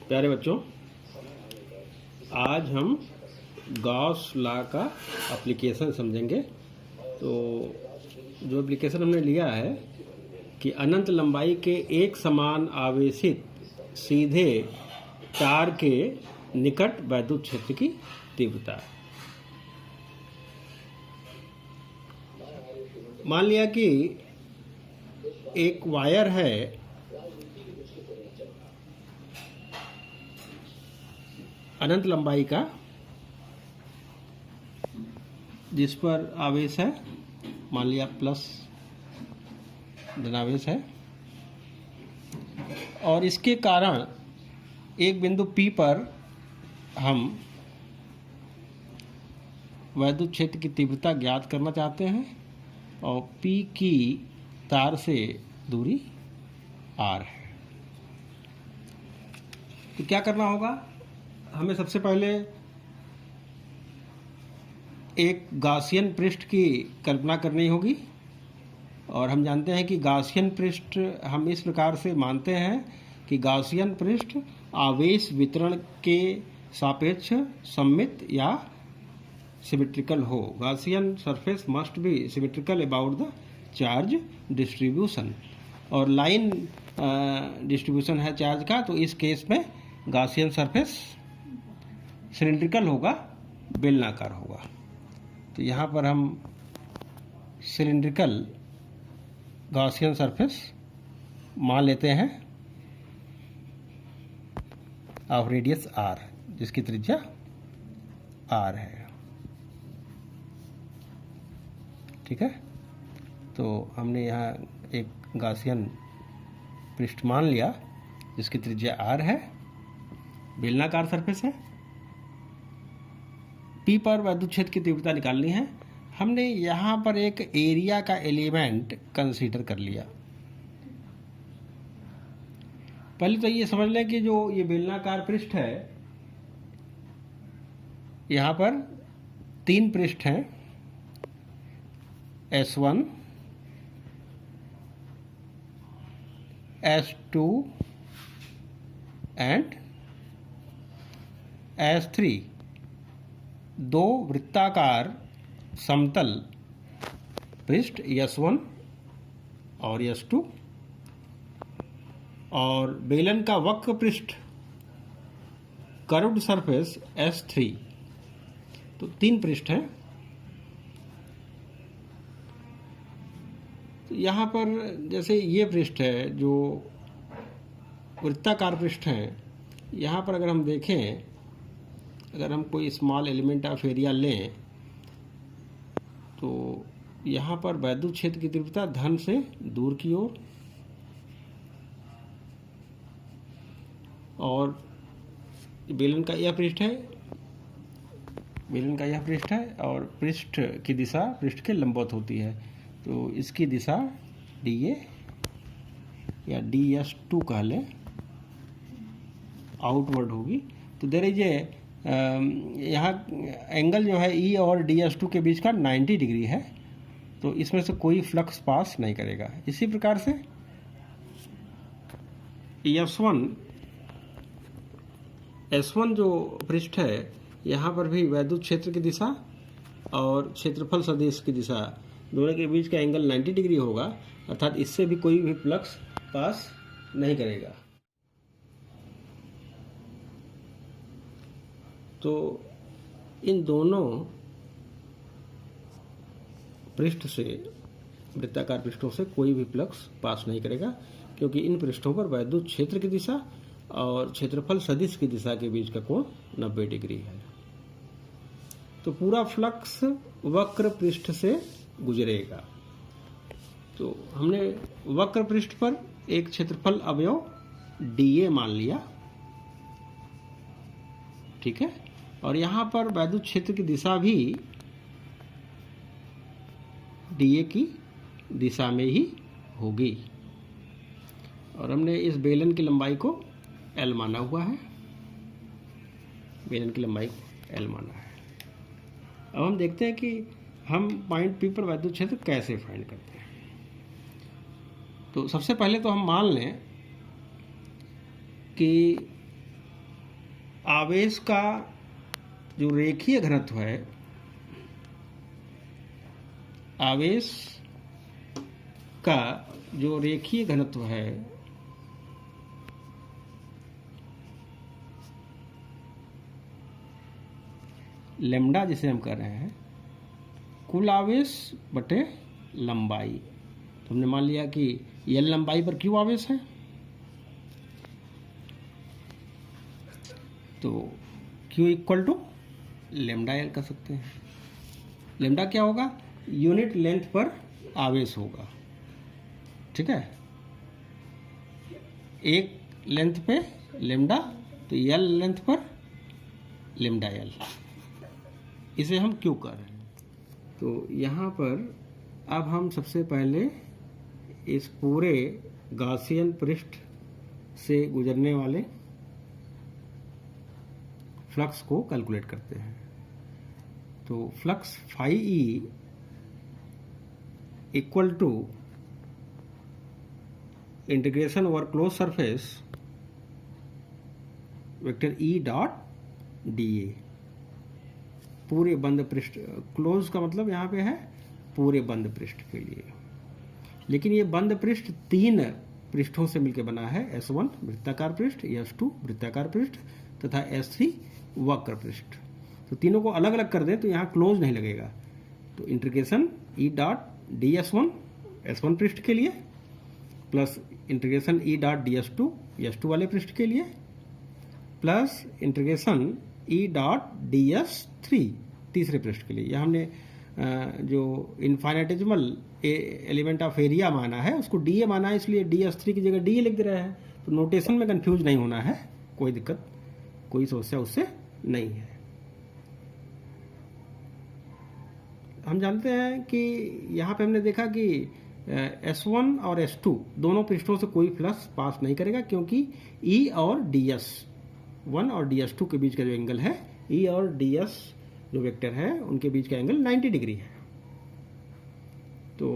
प्यारे बच्चों, आज हम गॉस लॉ का एप्लीकेशन समझेंगे। तो जो एप्लीकेशन हमने लिया है कि अनंत लंबाई के एक समान आवेशित सीधे तार के निकट वैद्युत क्षेत्र की तीव्रता। मान लिया कि एक वायर है अनंत लंबाई का, जिस पर आवेश है, मान लिया प्लस धनावेश है, और इसके कारण एक बिंदु P पर हम वैद्युत क्षेत्र की तीव्रता ज्ञात करना चाहते हैं और P की तार से दूरी R है। तो क्या करना होगा? हमें सबसे पहले एक गाउसियन पृष्ठ की कल्पना करनी होगी, और हम जानते हैं कि गाउसियन पृष्ठ हम इस प्रकार से मानते हैं कि गाउसियन पृष्ठ आवेश वितरण के सापेक्ष सममित या सिमेट्रिकल हो। Gaussian surface must be symmetrical about the charge distribution, और लाइन डिस्ट्रीब्यूशन है चार्ज का, तो इस केस में गाउसियन सरफेस सिलिंड्रिकल होगा, बेलनाकार होगा। तो यहाँ पर हम सिलिंड्रिकल गाउसियन सरफेस मान लेते हैं ऑफ रेडियस R, जिसकी त्रिज्या R है। ठीक है, तो हमने यहाँ एक गाउसियन पृष्ठ मान लिया जिसकी त्रिज्या R है, बेलनाकार सरफेस है। P पर वैद्युत क्षेत्र की तीव्रता निकालनी है। हमने यहाँ पर एक एरिया का एलिमेंट कंसीडर कर लिया। पहले तो ये समझ लें कि जो ये बेलनाकार पृष्ठ है, यहाँ पर 3 पृष्ठ हैं, S1, S2 एंड S3, 2 वृत्ताकार समतल पृष्ठ S1 और S2, और बेलन का वक्र पृष्ठ कर्व्ड सरफेस S3। तो 3 पृष्ठ हैं। तो यहाँ पर जैसे ये पृष्ठ है जो वृत्ताकार पृष्ठ हैं, यहाँ पर अगर हम देखें, अगर हम कोई स्मॉल एलिमेंट ऑफ एरिया लें, तो यहाँ पर वैद्युत क्षेत्र की तीव्रता धन से दूर की ओर, और बेलन का यह पृष्ठ है, बेलन का यह पृष्ठ है, और पृष्ठ की दिशा पृष्ठ के लंबवत होती है। तो इसकी दिशा DA या DS2 कह लें, आउटवर्ड होगी। तो देयर इज ए यहाँ एंगल जो है E और DS2 के बीच का 90 डिग्री है, तो इसमें से कोई फ्लक्स पास नहीं करेगा। इसी प्रकार से S1 जो पृष्ठ है, यहाँ पर भी वैद्युत क्षेत्र की दिशा और क्षेत्रफल सदिश की दिशा दोनों के बीच का एंगल 90 डिग्री होगा, अर्थात इससे भी कोई भी फ्लक्स पास नहीं करेगा। तो इन दोनों पृष्ठ से, वृत्ताकार पृष्ठों से कोई भी फ्लक्स पास नहीं करेगा, क्योंकि इन पृष्ठों पर वैद्युत क्षेत्र की दिशा और क्षेत्रफल सदिश की दिशा के बीच का कोण 90 डिग्री है। तो पूरा फ्लक्स वक्र पृष्ठ से गुजरेगा। तो हमने वक्र पृष्ठ पर एक क्षेत्रफल अवयव DA मान लिया, ठीक है, और यहाँ पर वैद्युत क्षेत्र की दिशा भी DA की दिशा में ही होगी, और हमने इस बेलन की लंबाई को L माना हुआ है, बेलन की लंबाई को L माना है। अब हम देखते हैं कि हम पॉइंट P पर वैद्युत क्षेत्र कैसे फाइंड करते हैं। तो सबसे पहले तो हम मान लें कि आवेश का जो रेखीय घनत्व है, आवेश का जो रेखीय घनत्व है लैम्डा जिसे हम कर रहे हैं, कुल आवेश बटे लंबाई। तो हमने मान लिया कि एल लंबाई पर क्यू आवेश है, तो Q equal to lambda L कर सकते हैं। लैम्डा क्या होगा? यूनिट लेंथ पर आवेश होगा, ठीक है। एक लेंथ पे लैम्डा, तो एल लेंथ पर लैम्डा एल, इसे हम क्यों कर रहे हैं। तो यहाँ पर अब हम सबसे पहले इस पूरे गॉसियन पृष्ठ से गुजरने वाले फ्लक्स को कैलकुलेट करते हैं। तो flux phi E equal to integration over close surface vector E dot D A, पूरे बंद पृष्ठ, क्लोज का मतलब यहाँ पे है पूरे बंद पृष्ठ के लिए। लेकिन ये बंद पृष्ठ 3 पृष्ठों से मिलकर बना है, S1 वृत्ताकार पृष्ठ, S2 वृत्ताकार पृष्ठ तथा S3 वक्र पृष्ठ। तो तीनों को अलग अलग कर दें तो यहाँ क्लोज नहीं लगेगा। तो इंटीग्रेशन ई डॉट डी S1 S1 पृष्ठ के लिए प्लस इंटीग्रेशन ई डॉट डी S2 वाले पृष्ठ के लिए प्लस इंटीग्रेशन ई डॉट डी S3 तीसरे पृष्ठ के लिए। यह हमने जो इनफाइनाइटेसिमल एलिमेंट ऑफ एरिया माना है उसको डी ए माना है, इसलिए डी S3 की जगह डी ए लिख दे रहे हैं। तो नोटेशन में कंफ्यूज नहीं होना है, कोई दिक्कत, कोई समस्या उससे नहीं है। हम जानते हैं कि यहाँ पे हमने देखा कि S1 और S2 दोनों पृष्ठों से कोई फ्लक्स पास नहीं करेगा, क्योंकि E और DS1 और DS2 के बीच का जो एंगल है, E और DS जो वेक्टर है उनके बीच का एंगल 90 डिग्री है। तो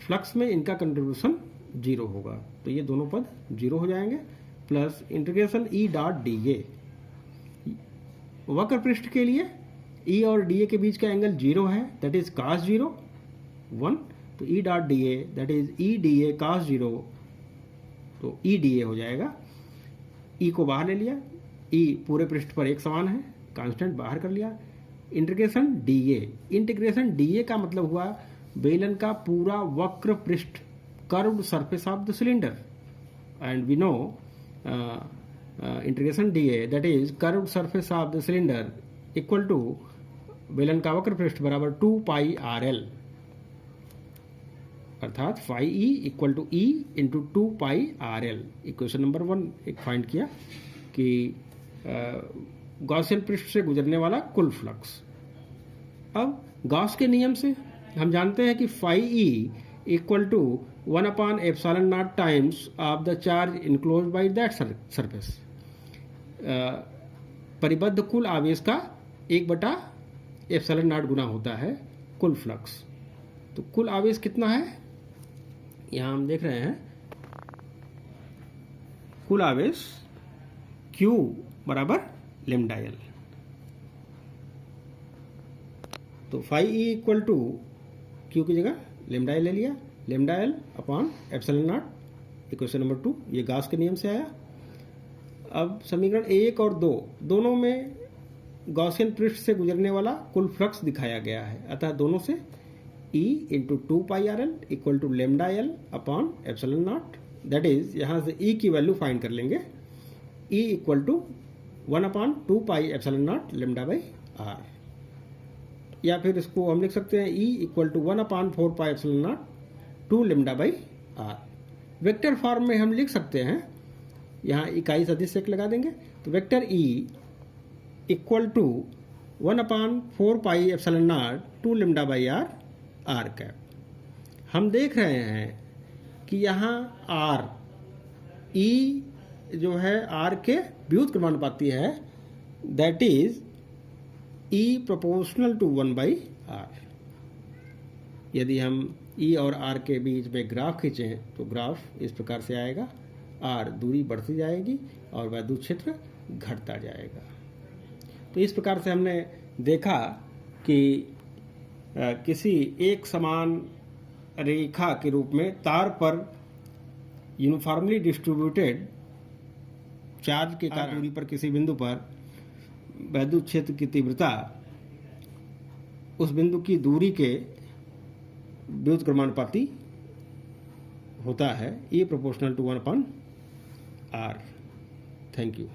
फ्लक्स में इनका कंट्रीब्यूशन 0 होगा, तो ये दोनों पद 0 हो जाएंगे। प्लस इंटीग्रेशन ई डॉट डी ए, वक्र पृष्ठ के लिए ई और डी ए के बीच का एंगल 0 है, दैट इज cos 0 1, तो ई dot D A that is E D A cos 0, तो ई डी ए हो जाएगा। ई को बाहर ले लिया, ई पूरे पृष्ठ पर एक समान है, कांस्टेंट बाहर कर लिया। Integration D A, integration D A का मतलब हुआ बेलन का पूरा वक्र पृष्ठ, curved surface of the cylinder, and we know integration D A that is curved surface of the cylinder equal to बेलन का वक्र पृष्ठ बराबर 2 पाई आर एल, अर्थात phi E equal to E into 2 pi R L. Equation number 1 एक find किया कि Gaussian पृष्ठ से गुजरने वाला कुल फ्लक्स। अब गॉस के नियम से हम जानते हैं कि phi E equal to 1/ε0 times of the charge enclose by that surface, परिबद्ध कुल आवेश का 1/ε0 गुना होता है कुल फ्लक्स। तो कुल आवेश कितना है, यहां हम देख रहे हैं कुल आवेश Q बराबर लैम्डा एल। तो phi E equal to Q की जगह लैम्डा एल ले लिया, lambda L upon ε0, equation number 2, ये गॉस के नियम से आया। अब समीकरण 1 और 2 दोनों में गॉसियन पृष्ठ से गुजरने वाला कुल फ्लक्स दिखाया गया है, अतः दोनों से E into 2 pi R L equal to lambda L upon ε0, that is यहां से E की वैल्यू फाइंड कर लेंगे, E equal to 1/2 pi ε0 lambda by R, या फिर इसको हम लिख सकते हैं E equal to 1/4 pi ε0 2 lambda by R. Vector form में हम लिख सकते हैं, यहाँ इकाई सदिश एक लगा देंगे, तो vector E equal to 1/4 pi ε0 2 lambda by R R cap. हम देख रहे हैं कि यहाँ आर ई जो है आर के व्युत्क्रमानुपाती क्रमानुपाती है, that is E proportional to 1/r। यदि हम ई और आर के बीच में ग्राफ खींचें तो ग्राफ इस प्रकार से आएगा, आर दूरी बढ़ती जाएगी और वैद्युत क्षेत्र घटता जाएगा। तो इस प्रकार से हमने देखा कि किसी एक समान रेखा के रूप में तार पर यूनिफॉर्मली डिस्ट्रीब्यूटेड चार्ज के कारण दूरी पर किसी बिंदु पर वैद्युत क्षेत्र की तीव्रता उस बिंदु की दूरी के व्युत्क्रमानुपाती होता है, E proportional to 1/r। Thank you.